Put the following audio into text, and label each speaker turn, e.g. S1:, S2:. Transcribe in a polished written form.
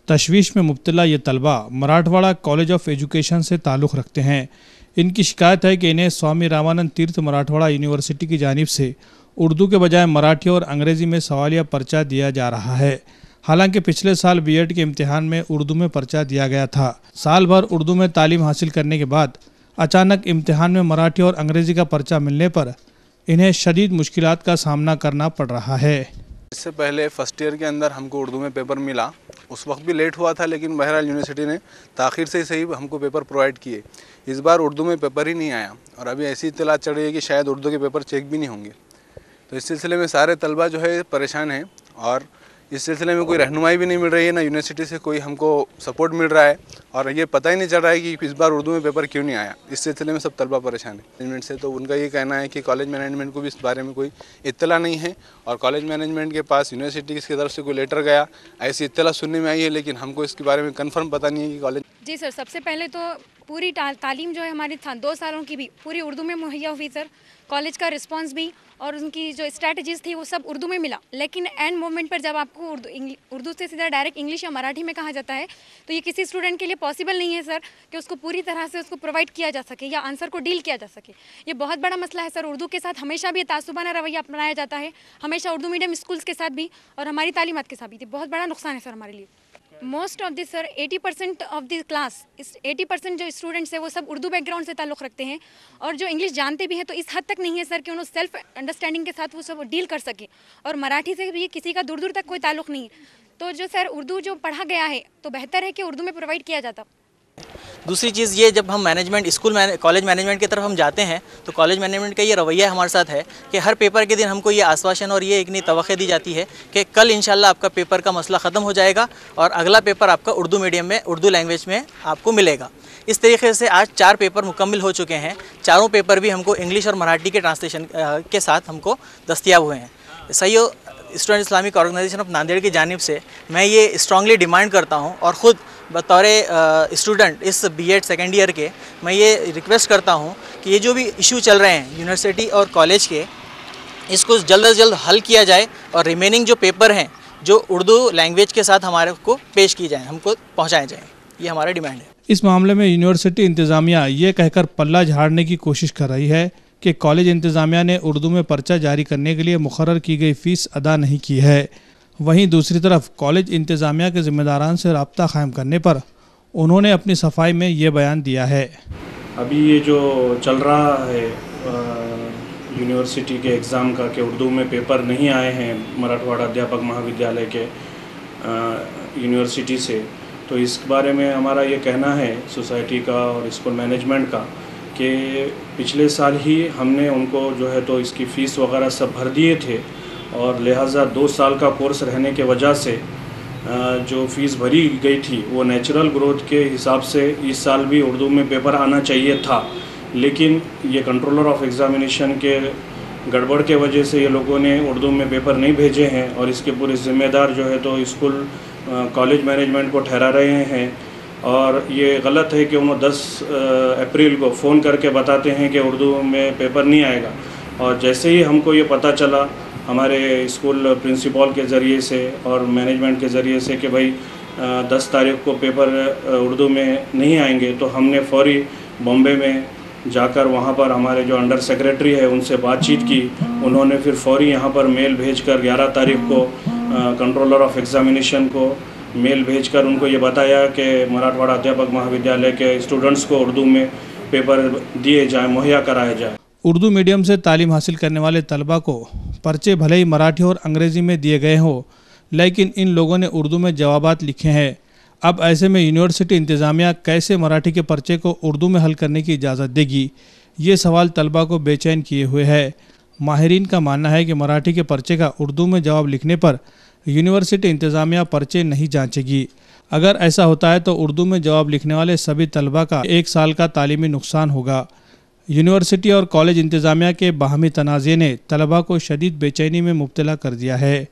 S1: तशवीश में मुब्तला ये तलबा मराठवाड़ा कॉलेज ऑफ एजुकेशन से ताल्लुक़ रखते हैं। इनकी शिकायत है कि इन्हें स्वामी रामानंद तीर्थ मराठवाड़ा यूनिवर्सिटी की जानिब से उर्दू के बजाय मराठी और अंग्रेज़ी में सवालिया पर्चा दिया जा रहा है। हालांकि पिछले साल बीएड के इम्तिहान में उर्दू में पर्चा दिया गया था। साल भर उर्दू में तालीम हासिल करने के बाद अचानक इम्तिहान में मराठी और अंग्रेज़ी का पर्चा मिलने पर इन्हें शदीद मुश्किलात का सामना करना पड़ रहा है।
S2: इससे पहले फर्स्ट ईयर के अंदर हमको उर्दू में पेपर मिला, उस वक्त भी लेट हुआ था, लेकिन बहरहाल यूनिवर्सिटी ने ताख़ीर से सही हमको पेपर प्रोवाइड किए। इस बार उर्दू में पेपर ही नहीं आया और अभी ऐसी इत्तला चढ़ रही है कि शायद उर्दू के पेपर चेक भी नहीं होंगे। तो इस सिलसिले में सारे तलबा जो है परेशान हैं और इस सिलसिले में कोई रहनुमाई भी नहीं मिल रही है, ना यूनिवर्सिटी से कोई हमको सपोर्ट मिल रहा है और ये पता ही नहीं चल रहा है कि इस बार उर्दू में पेपर क्यों नहीं आया। इस सिलसिले में सब तलबा परेशान है मैनेजमेंट से। तो उनका ये कहना है कि कॉलेज मैनेजमेंट को भी इस बारे में कोई इत्तला नहीं है और कॉलेज मैनेजमेंट के पास यूनिवर्सिटी की तरफ से कोई लेटर गया, ऐसी इत्तला सुनने में आई है, लेकिन हमको इसके बारे में कन्फर्म पता नहीं है कि कॉलेज।
S3: जी सर, सबसे पहले तो पूरी तालीम जो है हमारी 2 सालों की भी पूरी उर्दू में मुहैया हुई सर। कॉलेज का रिस्पांस भी और उनकी जो स्ट्रैटेजीज़ थी वो सब उर्दू में मिला, लेकिन एंड मोमेंट पर जब आपको उर्दू से सीधा डायरेक्ट इंग्लिश या मराठी में कहा जाता है तो ये किसी स्टूडेंट के लिए पॉसिबल नहीं है सर कि उसको पूरी तरह से उसको प्रोवाइड किया जा सके या आंसर को डील किया जा सके। ये बहुत बड़ा मसला है सर। उर्दू के साथ हमेशा भी तासुबाना रवैया अपनाया जाता है, हमेशा उर्दू मीडियम स्कूल्स के साथ भी और हमारी तालीमात के साथ भी। बहुत बड़ा नुकसान है सर हमारे लिए। Most of this sir 80% of the class, 80% जो स्टूडेंट्स हैं वो सब उर्दू बैकग्राउंड से ताल्लुक़ रखते हैं और जो इंग्लिश जानते भी हैं तो इस हद तक नहीं है सर कि उन्होंने सेल्फ अंडरस्टैंडिंग के साथ वो सब डील कर सके। और मराठी से भी किसी का दूर दूर तक कोई ताल्लुक़ नहीं है। तो जो सर उर्दू जो पढ़ा गया है तो बेहतर है कि उर्दू में प्रोवाइड किया जाता।
S4: दूसरी चीज़ ये, जब हम कॉलेज मैनेजमेंट की तरफ हम जाते हैं तो कॉलेज मैनेजमेंट का ये रवैया हमारे साथ है कि हर पेपर के दिन हमको ये आश्वासन और ये एक नई तवक्को दी जाती है कि कल इंशाल्लाह आपका पेपर का मसला ख़त्म हो जाएगा और अगला पेपर आपका उर्दू मीडियम में, उर्दू लैंग्वेज में आपको मिलेगा। इस तरीके से आज 4 पेपर मुकम्मल हो चुके हैं। चारों पेपर भी हमको इंग्लिश और मराठी के ट्रांसलेशन के साथ हमको दस्तियाब हुए हैं। सही हो, student Islamic organisation of Nanded की जानिब से मैं ये स्ट्रांगली डिमांड करता हूँ और ख़ुद बतौर स्टूडेंट इस बीएड सेकेंड ईयर के मैं ये रिक्वेस्ट करता हूँ कि ये जो भी इशू चल रहे हैं यूनिवर्सिटी और कॉलेज के, इसको जल्द से जल्द हल किया जाए और रिमेनिंग जो पेपर हैं जो उर्दू लैंग्वेज के साथ हमारे को पेश की जाए, हमको पहुँचाए जाएँ। ये हमारा डिमांड है।
S1: इस मामले में यूनिवर्सिटी इंतज़ामिया ये कहकर पल्ला झाड़ने की कोशिश कर रही है कि कॉलेज इंतज़ामिया ने उर्दू में पर्चा जारी करने के लिए मुकर्रर की गई फ़ीस अदा नहीं की है। वहीं दूसरी तरफ कॉलेज इंतज़ामिया के ज़िम्मेदारान से रब्ता कायम करने पर उन्होंने अपनी सफाई में ये बयान दिया है।
S5: अभी ये जो चल रहा है यूनिवर्सिटी के एग्ज़ाम का कि उर्दू में पेपर नहीं आए हैं मराठवाड़ा अध्यापक महाविद्यालय के यूनिवर्सिटी से, तो इस बारे में हमारा ये कहना है सोसाइटी का और स्कूल मैनेजमेंट का कि पिछले साल ही हमने उनको जो है तो इसकी फ़ीस वगैरह सब भर दिए थे और लिहाजा 2 साल का कोर्स रहने के वजह से जो फ़ीस भरी गई थी वो नेचुरल ग्रोथ के हिसाब से इस साल भी उर्दू में पेपर आना चाहिए था, लेकिन ये कंट्रोलर ऑफ एग्ज़ामिनेशन के गड़बड़ के वजह से ये लोगों ने उर्दू में पेपर नहीं भेजे हैं और इसके पूरे ज़िम्मेदार जो है तो स्कूल कॉलेज मैनेजमेंट को ठहरा रहे हैं। और ये गलत है कि उन्होंने 10 अप्रैल को फ़ोन करके बताते हैं कि उर्दू में पेपर नहीं आएगा और जैसे ही हमको ये पता चला हमारे स्कूल प्रिंसिपल के ज़रिए से और मैनेजमेंट के ज़रिए से कि भाई 10 तारीख को पेपर उर्दू में नहीं आएंगे, तो हमने फौरी बॉम्बे में जाकर वहाँ पर हमारे जो अंडर सेक्रेटरी है उनसे बातचीत की। उन्होंने फिर फौरी यहाँ पर मेल भेजकर 11 तारीख को कंट्रोलर ऑफ एग्ज़ामिनेशन को मेल भेजकर उनको ये बताया कि मराठवाड़ा अध्यापक महाविद्यालय के स्टूडेंट्स को उर्दू में पेपर दिए जाए, मुहैया कराया जाए।
S1: उर्दू मीडियम से तालीम हासिल करने वाले तलबा को पर्चे भले ही मराठी और अंग्रेज़ी में दिए गए हों, लेकिन इन लोगों ने उर्दू में जवाबात लिखे हैं। अब ऐसे में यूनिवर्सिटी इंतज़ामिया कैसे मराठी के पर्चे को उर्दू में हल करने की इजाज़त देगी, ये सवाल तलबा को बेचैन किए हुए है। माहिरीन का मानना है कि मराठी के पर्चे का उर्दू में जवाब लिखने पर यूनिवर्सिटी इंतज़ामिया पर्चे नहीं जांचेगी। अगर ऐसा होता है तो उर्दू में जवाब लिखने वाले सभी तलबा का 1 साल का तालीमी नुकसान होगा। यूनिवर्सिटी और कॉलेज इंतज़ामिया के बाहमी तनाज़े ने तलबा को शदीद बेचैनी में मुब्तला कर दिया है।